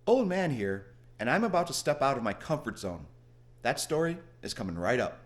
Old man here, and I'm about to step out of my comfort zone. That story is coming right up.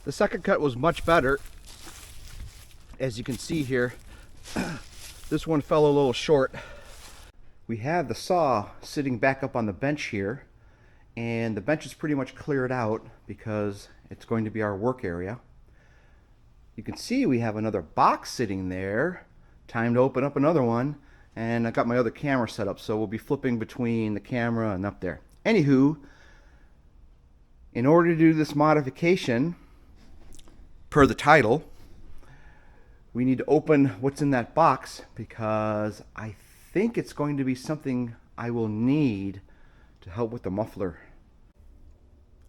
The second cut was much better. As you can see here, this one fell a little short. We have the saw sitting back up on the bench here, and the bench is pretty much cleared out because it's going to be our work area. You can see we have another box sitting there. Time to open up another one, and I got my other camera set up, so we'll be flipping between the camera and up there. Anywho, in order to do this modification, per the title, we need to open what's in that box because I think it's going to be something I will need to help with the muffler.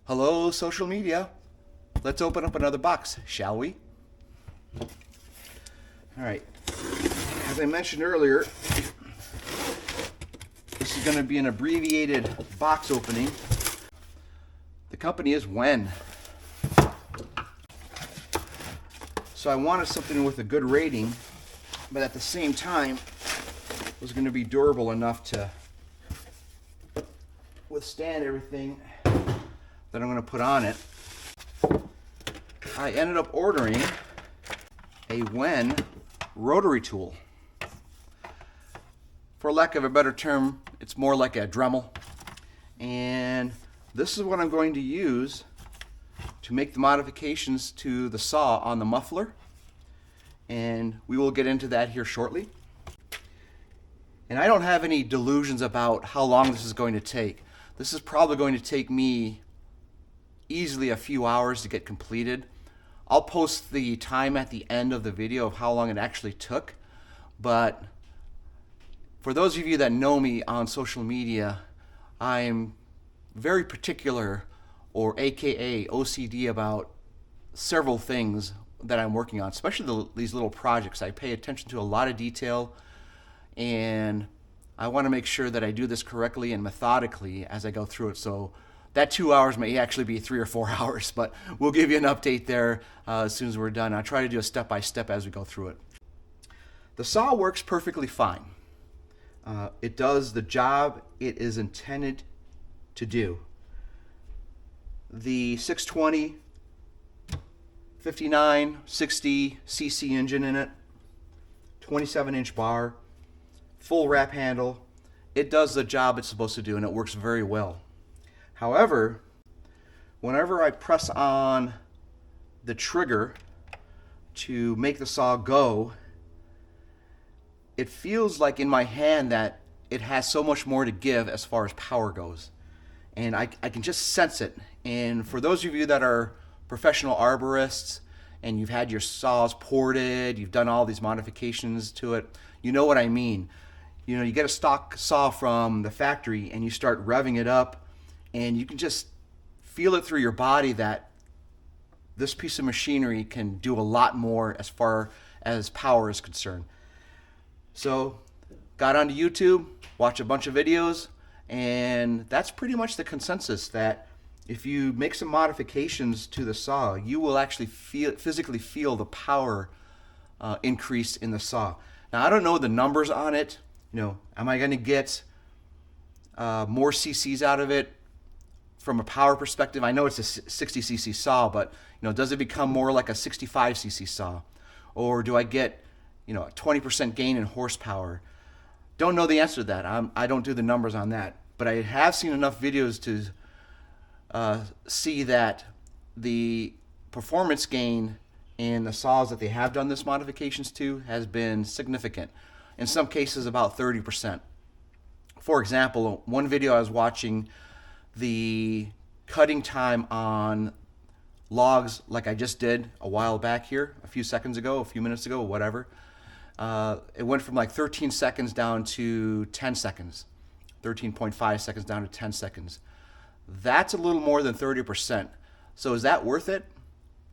Hello, social media. Let's open up another box, shall we? Alright, as I mentioned earlier, this is going to be an abbreviated box opening. The company is Wen. So I wanted something with a good rating, but at the same time was going to be durable enough to withstand everything that I'm going to put on it. I ended up ordering a Wen rotary tool. For lack of a better term, it's more like a Dremel. And this is what I'm going to use to make the modifications to the saw on the muffler, and we will get into that here shortly. And I don't have any delusions about how long this is going to take. This is probably going to take me easily a few hours to get completed. I'll post the time at the end of the video of how long it actually took, but for those of you that know me on social media, I'm very particular, or AKA OCD, about several things that I'm working on, especially these little projects. I pay attention to a lot of detail, and I want to make sure that I do this correctly and methodically as I go through it. So that 2 hours may actually be 3 or 4 hours, but we'll give you an update there as soon as we're done. I'll try to do a step-by-step as we go through it. The saw works perfectly fine. It does the job it is intended to do. The 620, 59, 60 cc engine in it, 27-inch bar, full wrap handle. It does the job it's supposed to do, and it works very well. However, whenever I press on the trigger to make the saw go, it feels like in my hand that it has so much more to give as far as power goes. And I can just sense it. And for those of you that are professional arborists and you've had your saws ported, you've done all these modifications to it, you know what I mean. You know, you get a stock saw from the factory and you start revving it up, and you can just feel it through your body that this piece of machinery can do a lot more as far as power is concerned. So got onto YouTube, watched a bunch of videos, and that's pretty much the consensus, that if you make some modifications to the saw, you will actually physically feel the power increase in the saw. Now, I don't know the numbers on it. You know, am I going to get more cc's out of it from a power perspective, I know it's a 60cc saw, but does it become more like a 65cc saw? Or do I get a 20% gain in horsepower? Don't know the answer to that. I don't do the numbers on that, but I have seen enough videos to see that the performance gain in the saws that they have done this modifications to has been significant. In some cases, about 30%. For example, one video I was watching, the cutting time on logs, like I just did a while back here, a few seconds ago, a few minutes ago, whatever, it went from like 13 seconds down to 10 seconds, 13.5 seconds down to 10 seconds. That's a little more than 30%. So is that worth it?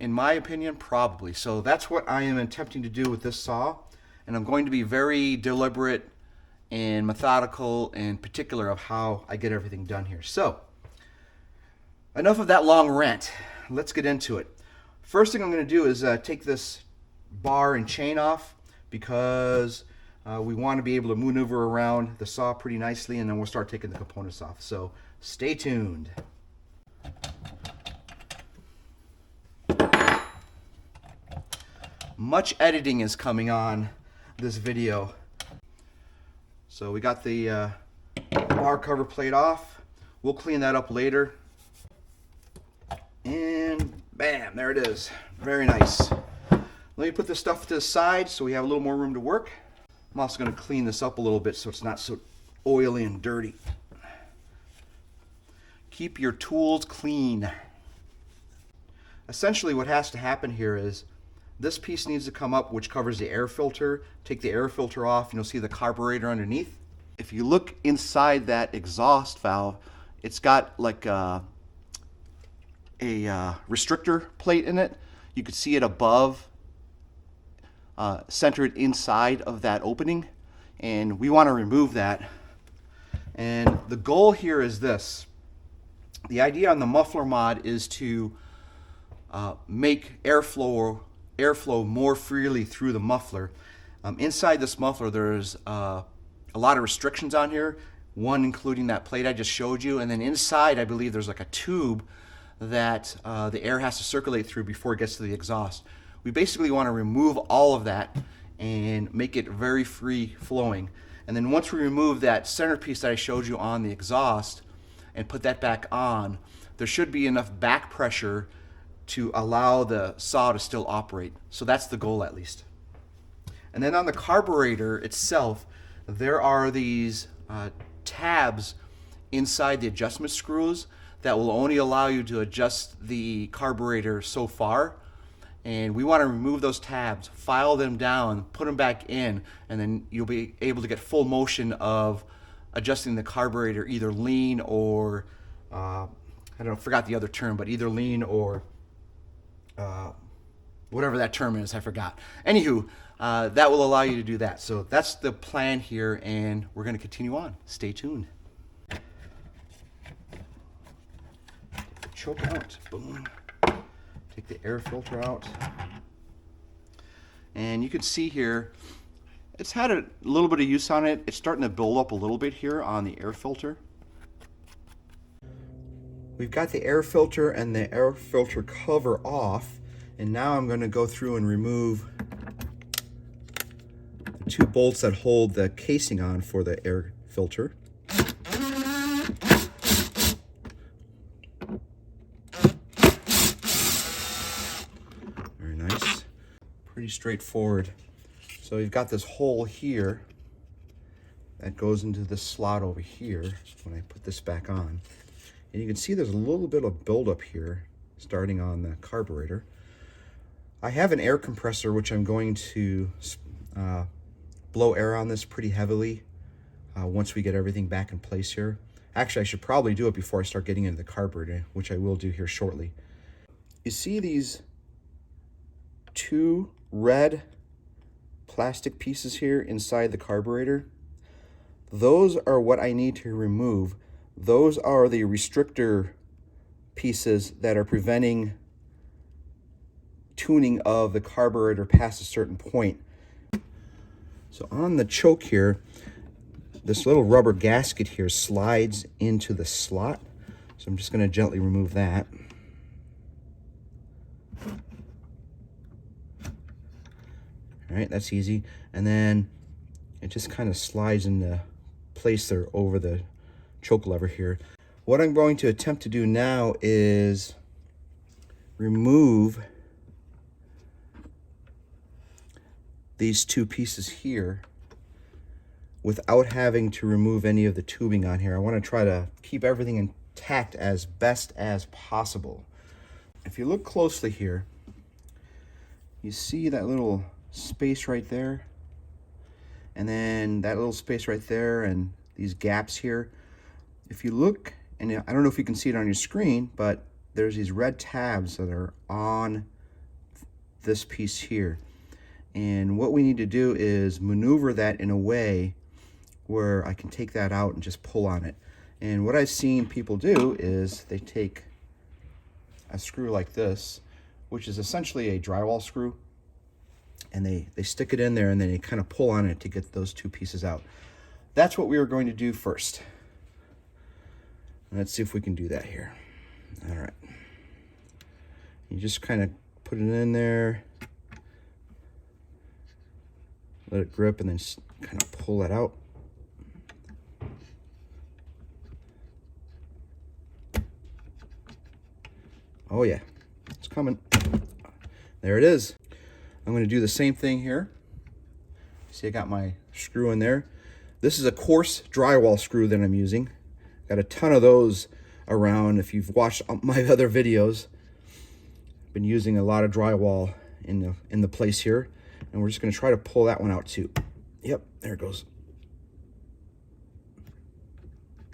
In my opinion, probably. So that's what I am attempting to do with this saw, and I'm going to be very deliberate and methodical and particular of how I get everything done here. So enough of that long rant. Let's get into it. First thing I'm going to do is take this bar and chain off, because we want to be able to maneuver around the saw pretty nicely, and then we'll start taking the components off. So stay tuned. Much editing is coming on this video. So we got the bar cover plate off. We'll clean that up later. And bam, there it is. Very nice. Let me put this stuff to the side so we have a little more room to work. I'm also going to clean this up a little bit so it's not so oily and dirty. Keep your tools clean. Essentially what has to happen here is this piece needs to come up, which covers the air filter. Take the air filter off and you'll see the carburetor underneath. If you look inside that exhaust valve, it's got like a restrictor plate in it. You could see it above, centered inside of that opening, and we want to remove that. And the goal here is this. The idea on the muffler mod is to make airflow more freely through the muffler. Inside this muffler, there's a lot of restrictions on here, one including that plate I just showed you, and then inside I believe there's like a tube that the air has to circulate through before it gets to the exhaust. We basically want to remove all of that and make it very free flowing. And then once we remove that centerpiece that I showed you on the exhaust and put that back on, there should be enough back pressure to allow the saw to still operate. So that's the goal, at least. And then on the carburetor itself, there are these tabs inside the adjustment screws that will only allow you to adjust the carburetor so far. And we want to remove those tabs, file them down, put them back in, and then you'll be able to get full motion of adjusting the carburetor, either lean or, I don't know, forgot the other term, but either lean or whatever that term is, I forgot. Anywho, that will allow you to do that. So that's the plan here, and we're going to continue on. Stay tuned. Take the choke out. Boom. Take the air filter out. And you can see here, it's had a little bit of use on it. It's starting to build up a little bit here on the air filter. We've got the air filter and the air filter cover off, and now I'm going to go through and remove the two bolts that hold the casing on for the air filter. Very nice. Pretty straightforward. So you've got this hole here that goes into this slot over here when I put this back on. And you can see there's a little bit of buildup here starting on the carburetor. I have an air compressor which I'm going to blow air on this pretty heavily once we get everything back in place here. Actually, I should probably do it before I start getting into the carburetor, which I will do here shortly. You see these two red plastic pieces here inside the carburetor? Those are what I need to remove. Those are the restrictor pieces that are preventing tuning of the carburetor past a certain point. So on the choke here, this little rubber gasket here slides into the slot. So I'm just going to gently remove that. All right, that's easy. And then it just kind of slides into place there over the choke lever here. What I'm going to attempt to do now is remove these two pieces here without having to remove any of the tubing on here. I want to try to keep everything intact as best as possible. If you look closely here, you see that little space right there, and then that little space right there, and these gaps here. If you look, and I don't know if you can see it on your screen, but there's these red tabs that are on this piece here. And what we need to do is maneuver that in a way where I can take that out and just pull on it. And what I've seen people do is they take a screw like this, which is essentially a drywall screw, and they stick it in there and then they kind of pull on it to get those two pieces out. That's what we are going to do first. Let's see if we can do that here. All right. You just kind of put it in there, let it grip, and then kind of pull it out. Oh yeah, it's coming. There it is. I'm going to do the same thing here. See, I got my screw in there. This is a coarse drywall screw that I'm using. Got a ton of those around. If you've watched my other videos, I've been using a lot of drywall in the place here, and we're just going to try to pull that one out too. Yep, there it goes.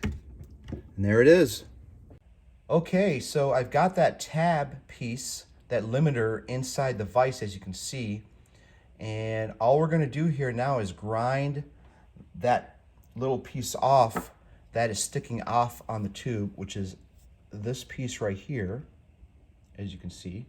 And there it is. Okay, so I've got that tab piece, that limiter inside the vise, as you can see, and all we're going to do here now is grind that little piece off that is sticking off on the tube, which is this piece right here, as you can see.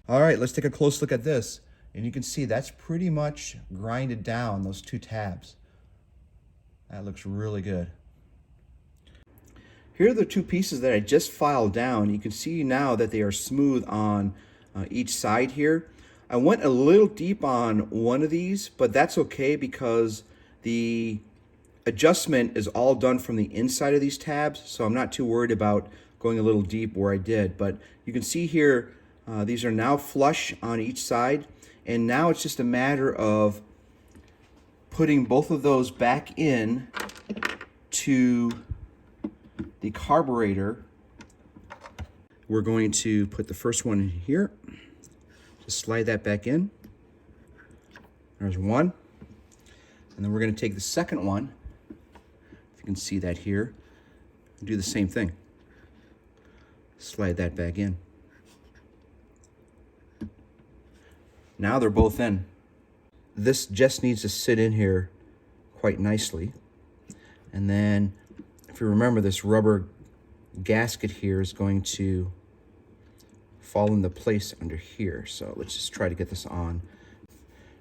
All right, let's take a close look at this. And you can see that's pretty much grinded down, those two tabs. That looks really good. Here are the two pieces that I just filed down. You can see now that they are smooth on each side here. I went a little deep on one of these, but that's okay because the adjustment is all done from the inside of these tabs, so I'm not too worried about going a little deep where I did. But you can see here, these are now flush on each side, and now it's just a matter of putting both of those back in to the carburetor. We're going to put the first one in here. Just slide that back in. There's one. And then we're going to take the second one, if you can see that here, and do the same thing. Slide that back in. Now they're both in. This just needs to sit in here quite nicely. And then, if you remember, this rubber gasket here is going to fall into place under here. So let's just try to get this on.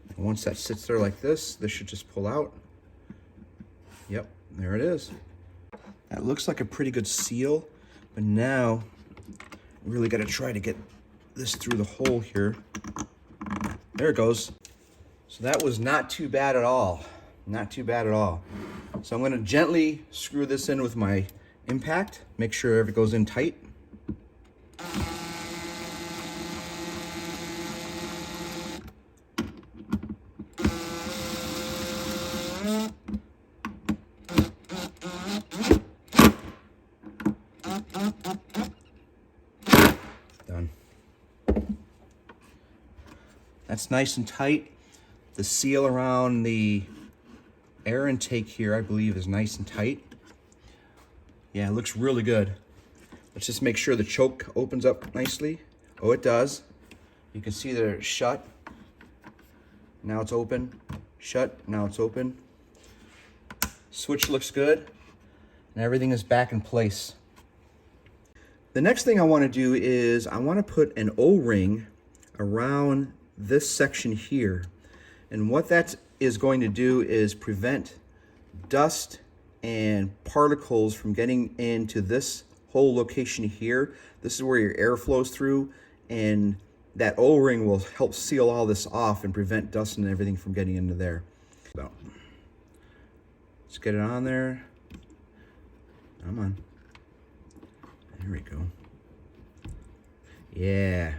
And once that sits there like this should just pull out. Yep, there it is. That looks like a pretty good seal, but now we really got to try to get this through the hole here. There it goes. So that was not too bad at all. Not too bad at all. So I'm going to gently screw this in with my impact. Make sure it goes in tight. Done. That's nice and tight. The seal around the air intake here, I believe, is nice and tight. Yeah, it looks really good. Let's just make sure the choke opens up nicely. Oh, it does. You can see that it's shut. Now it's open. Shut. Now it's open. Switch looks good. And everything is back in place. The next thing I want to do is I want to put an O-ring around this section here. And what that is going to do is prevent dust and particles from getting into this whole location here. This is where your air flows through, and that O-ring will help seal all this off and prevent dust and everything from getting into there. So, let's get it on there. Come on. There we go. Yeah.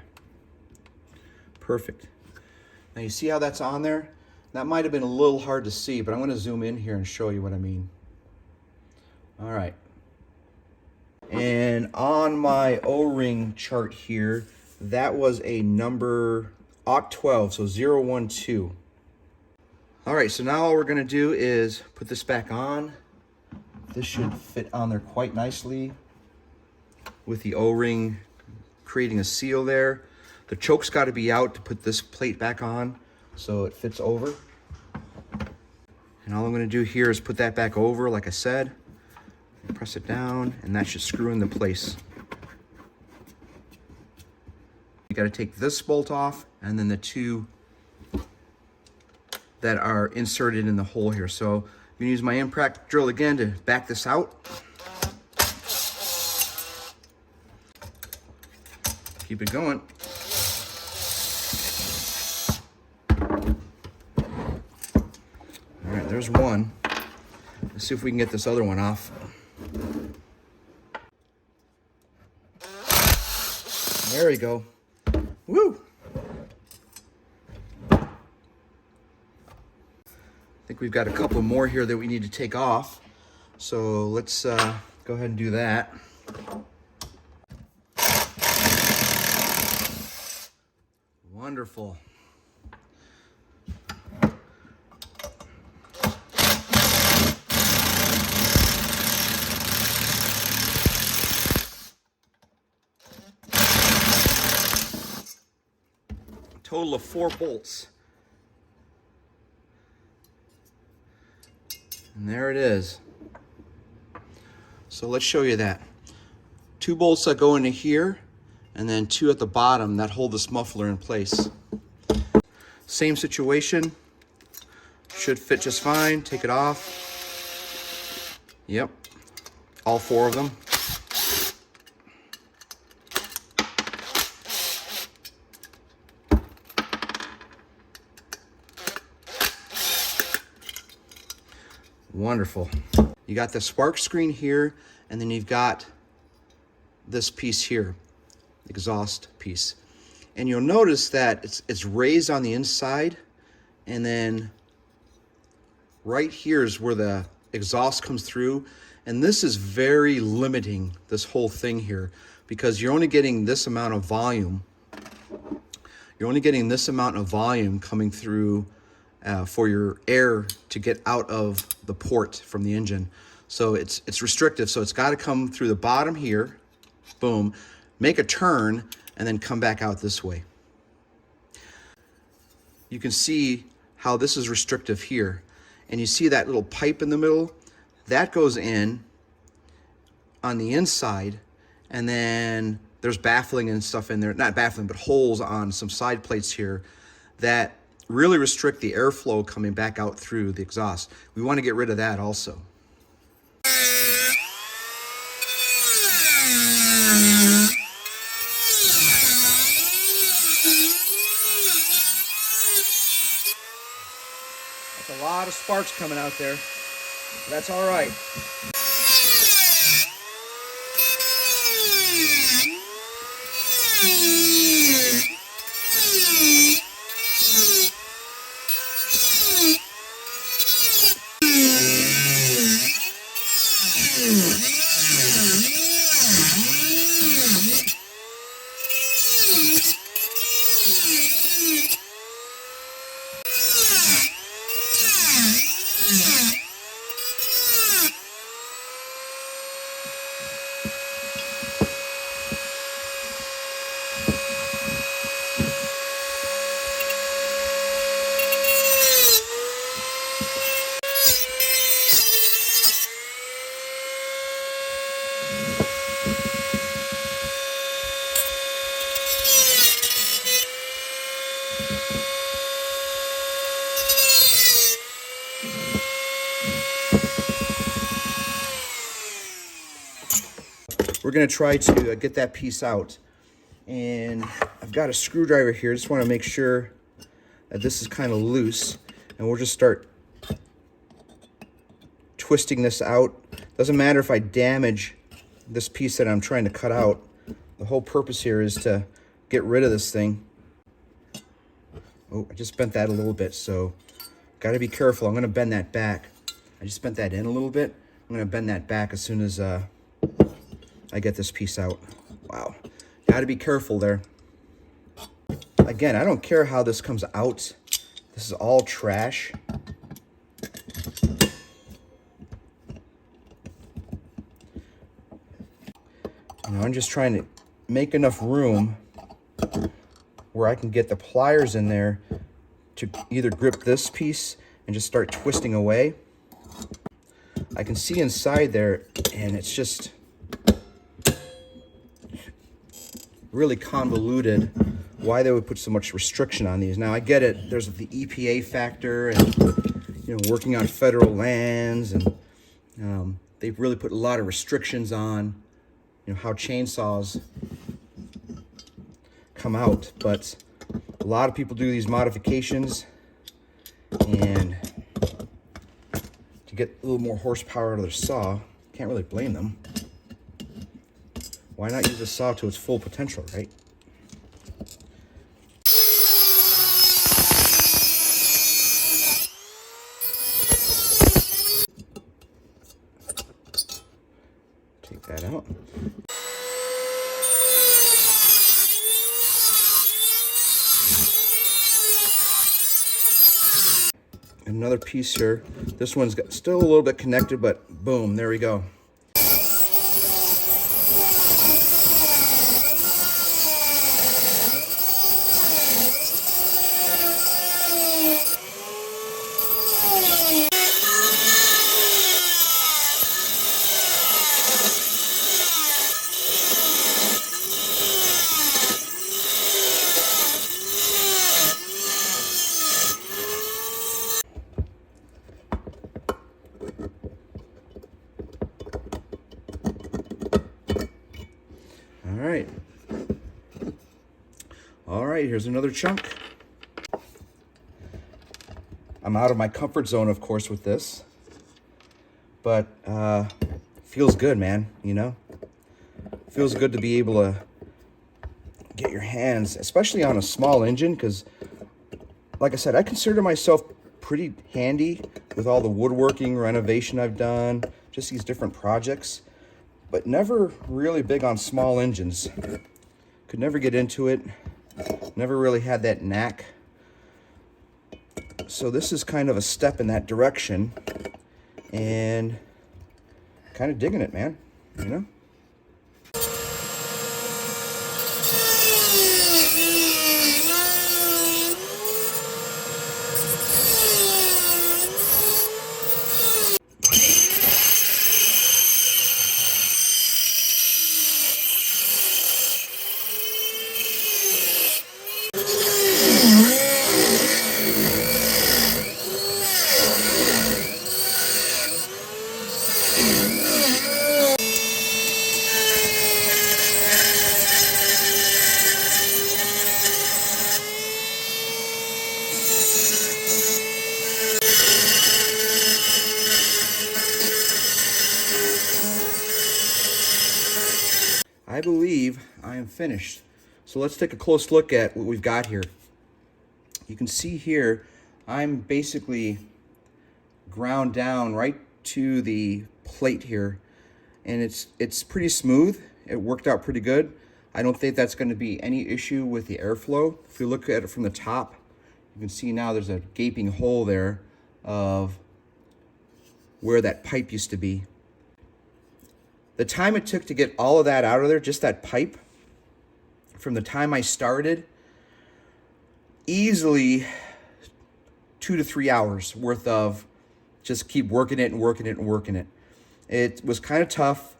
Perfect. Now you see how that's on there? That might have been a little hard to see, but I'm going to zoom in here and show you what I mean. All right. And on my O-ring chart here, that was a number OC12, so 012. All right, so now all we're going to do is put this back on. This should fit on there quite nicely with the O-ring creating a seal there. The choke's got to be out to put this plate back on so it fits over. And all I'm going to do here is put that back over, like I said. Press it down, and that should screw into place. You got to take this bolt off, and then the two that are inserted in the hole here. So I'm going to use my impact drill again to back this out. Keep it going. All right, there's one. Let's see if we can get this other one off. There we go. Woo! I think we've got a couple more here that we need to take off. So let's go ahead and do that. Wonderful. Total of 4 bolts. And there it is. So let's show you that. 2 bolts that go into here, and then 2 at the bottom that hold this muffler in place. Same situation. Should fit just fine. Take it off. Yep. All 4 of them. Wonderful. You got the spark screen here, and then you've got this piece here, exhaust piece. And you'll notice that it's raised on the inside, and then right here is where the exhaust comes through. And this is very limiting, this whole thing here, because you're only getting this amount of volume. You're only getting this amount of volume coming through for your air to get out of the port from the engine. So it's restrictive, so it's got to come through the bottom here, boom, make a turn, and then come back out this way. You can see how this is restrictive here. And you see that little pipe in the middle? That goes in on the inside, and then there's baffling and stuff in there, not baffling, but holes on some side plates here that really restrict the airflow coming back out through the exhaust. We want to get rid of that also. That's a lot of sparks coming out there. That's all right. we're going to try to get that piece out. And I've got a screwdriver here. Just want to make sure that this is kind of loose. And we'll just start twisting this out. Doesn't matter if I damage this piece that I'm trying to cut out. The whole purpose here is to get rid of this thing. Oh, I just bent that a little bit, so got to be careful. I'm going to bend that back. I just bent that in a little bit. I'm going to bend that back as soon as I get this piece out. Wow. Got to be careful there. Again, I don't care how this comes out. This is all trash. You know, I'm just trying to make enough room where I can get the pliers in there to either grip this piece and just start twisting away. I can see inside there, and it's just really convoluted why they would put so much restriction on these. Now I get it, there's the EPA factor and, you know, working on federal lands, and they've really put a lot of restrictions on, you know, how chainsaws come out. But a lot of people do these modifications and to get a little more horsepower out of their saw. Can't really blame them. Why not use the saw to its full potential, right? Take that out. Another piece here. This one's got still a little bit connected, but boom, there we go. All right, here's another chunk. I'm out of my comfort zone, of course, with this, but feels good, man, you know? Feels good to be able to get your hands, especially on a small engine, because, like I said, I consider myself pretty handy with all the woodworking renovation I've done, just these different projects, but never really big on small engines. Could never get into it. Never really had that knack. So this is kind of a step in that direction, and kind of digging it, man, you know? I believe I am finished. So let's take a close look at what we've got here. You can see here, I'm basically ground down right to the plate here, and it's pretty smooth. It worked out pretty good. I don't think that's going to be any issue with the airflow. If you look at it from the top, you can see now there's a gaping hole there of where that pipe used to be. The time it took to get all of that out of there, just that pipe, from the time I started, easily 2 to 3 hours worth of just keep working it and working it and working it. It was kind of tough.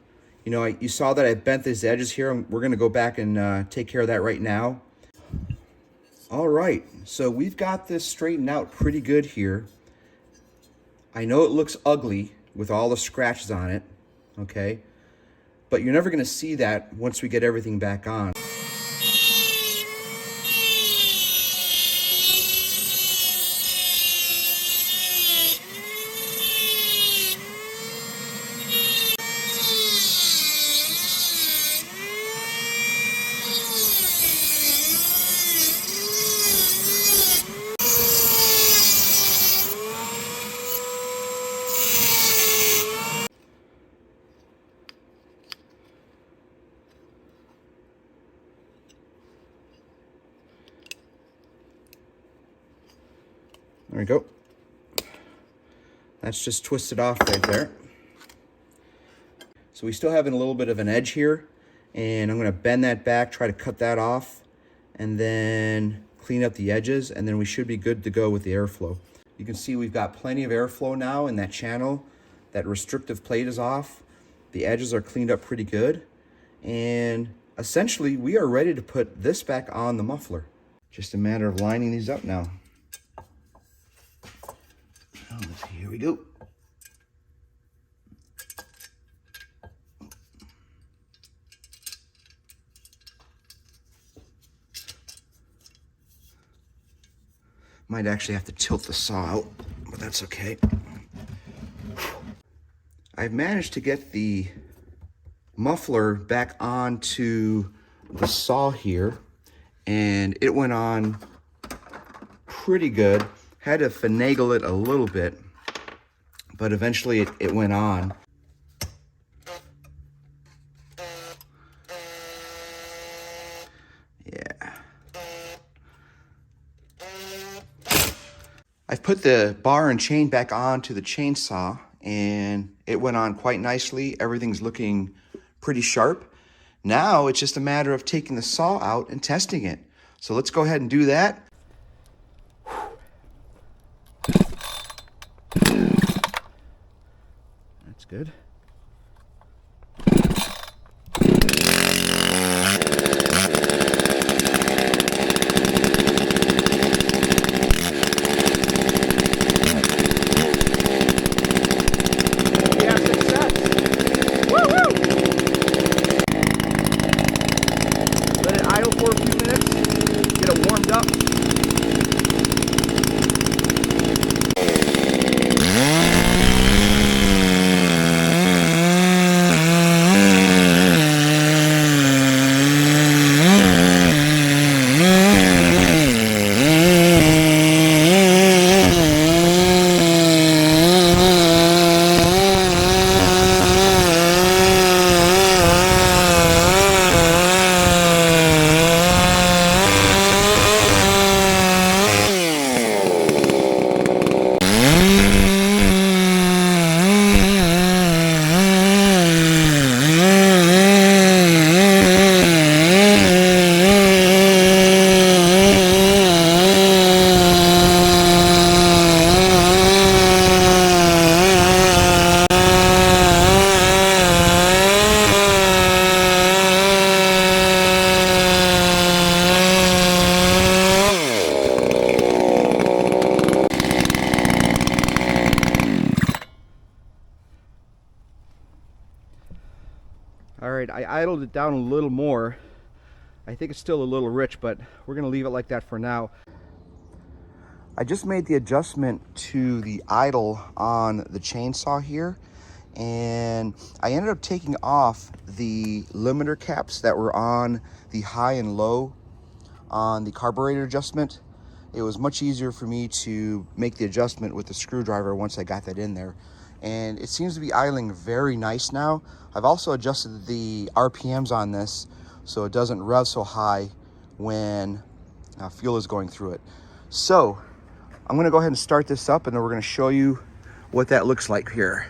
You know, you saw that I bent these edges here, and we're going to go back and take care of that right now. All right, so we've got this straightened out pretty good here. I know it looks ugly with all the scratches on it, okay? but you're never going to see that once we get everything back on. There we go. That's just twisted off right there. So we still have a little bit of an edge here, and I'm going to bend that back, try to cut that off, and then clean up the edges, and then we should be good to go with the airflow. You can see we've got plenty of airflow now in that channel. That restrictive plate is off. The edges are cleaned up pretty good, and essentially we are ready to put this back on the muffler. Just a matter of lining these up now. Here we go. Might actually have to tilt the saw out, but that's okay. I've managed to get the muffler back onto the saw here, and it went on pretty good. Had to finagle it a little bit, but eventually it went on. Yeah. I've put the bar and chain back onto the chainsaw, and it went on quite nicely. Everything's looking pretty sharp. Now it's just a matter of taking the saw out and testing it. So let's go ahead and do that. That's good. All right, I idled it down a little more. I think it's still a little rich, but we're gonna leave it like that for now. I just made the adjustment to the idle on the chainsaw here, and I ended up taking off the limiter caps that were on the high and low on the carburetor adjustment. It was much easier for me to make the adjustment with the screwdriver once I got that in there. And it seems to be idling very nice now. I've also adjusted the RPMs on this so it doesn't rev so high when fuel is going through it. So I'm gonna go ahead and start this up, and then we're gonna show you what that looks like here.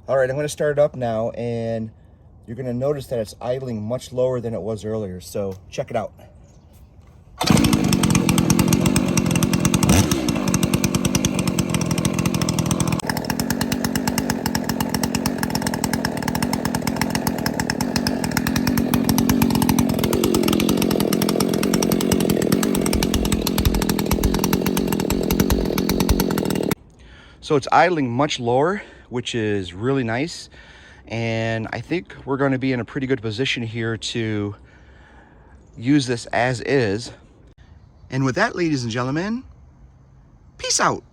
All right, I'm gonna start it up now, and you're gonna notice that it's idling much lower than it was earlier. So check it out. So it's idling much lower, which is really nice. And I think we're going to be in a pretty good position here to use this as is. And with that, ladies and gentlemen, peace out.